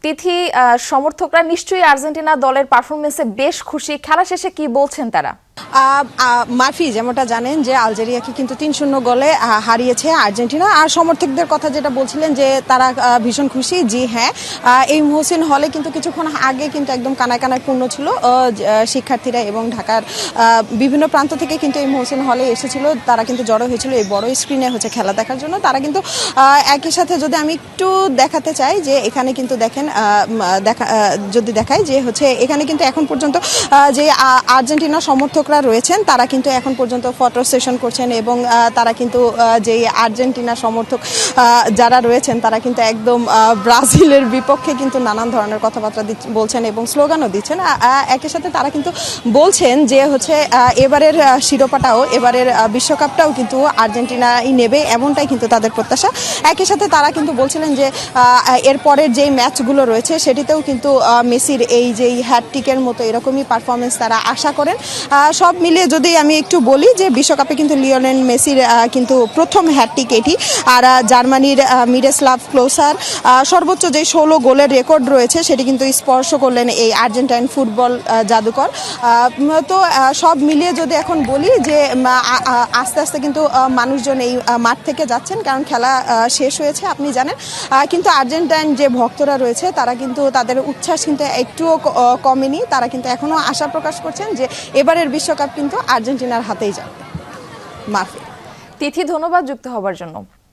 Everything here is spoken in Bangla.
তিথি, সমর্থকরা নিশ্চয়ই আর্জেন্টিনা দলের পারফরমেন্সে বেশ খুশি। খেলা শেষে কি বলছেন তারা? মারফি যেমনটা জানেন যে আলজেরিয়াকে কিন্তু ৩-০ গোলে হারিয়েছে আর্জেন্টিনা। আর সমর্থকদের কথা যেটা বলছিলেন যে তারা ভীষণ খুশি। জি হ্যাঁ, এই মহসিন হলে কিন্তু কিছুক্ষণ আগে কিন্তু একদম কানায় কানায় পূর্ণ ছিল। শিক্ষার্থীরা এবং ঢাকার বিভিন্ন প্রান্ত থেকে কিন্তু এই মহসিন হলে এসেছিল। তারা কিন্তু জড়ো হয়েছিল এই বড় স্ক্রিনে হচ্ছে খেলা দেখার জন্য। তারা কিন্তু একই সাথে যদি আমি একটু দেখাতে চাই যে এখানে কিন্তু দেখেন, যদি দেখাই যে হচ্ছে এখানে কিন্তু এখন পর্যন্ত যে আর্জেন্টিনা সমর্থকরা রয়েছেন তারা কিন্তু এখন পর্যন্ত ফটো সেশন করছেন এবং তারা কিন্তু যে আর্জেন্টিনা সমর্থক যারা রয়েছেন তারা কিন্তু একদম ব্রাজিলের বিপক্ষে কিন্তু নানান ধরনের কথাবার্তা বলছেন এবং স্লোগানও দিচ্ছেন। একই সাথে তারা কিন্তু বলছেন যে হচ্ছে এবারের শিরোপাটাও, এবারের বিশ্বকাপটাও কিন্তু আর্জেন্টিনাই নেবে, এমনটাই কিন্তু তাদের প্রত্যাশা। একই সাথে তারা কিন্তু বলছিলেন যে এরপরের যেই ম্যাচগুলো রয়েছে সেটিতেও কিন্তু মেসির এই যেই হ্যাটট্রিকের মতো এরকমই পারফরমেন্স তারা আশা করেন। সব মিলিয়ে যদি আমি একটু বলি যে বিশ্বকাপে কিন্তু লিওনেল মেসির কিন্তু প্রথম হ্যাটট্রিক এটি। আর জার্মানির মিরোস্লাভ ক্লোসার সর্বোচ্চ যে 16 গোলের রেকর্ড রয়েছে সেটি কিন্তু স্পর্শ করলেন এই আর্জেন্টাইন ফুটবল জাদুকর। তো সব মিলিয়ে যদি এখন বলি যে আস্তে আস্তে কিন্তু মানুষজন এই মাঠ থেকে যাচ্ছেন, কারণ খেলা শেষ হয়েছে আপনি জানেন। কিন্তু আর্জেন্টাইন যে ভক্তরা রয়েছে তারা কিন্তু তাদের উচ্ছ্বাস কিন্তু একটুও কমেনি। তারা কিন্তু এখনও আশা প্রকাশ করছেন যে এবারের বিশ্বকাপ কিন্তু আর্জেন্টিনার হাতেই যাবে। মাফি। তিথি, ধন্যবাদ যুক্ত হবার জন্য।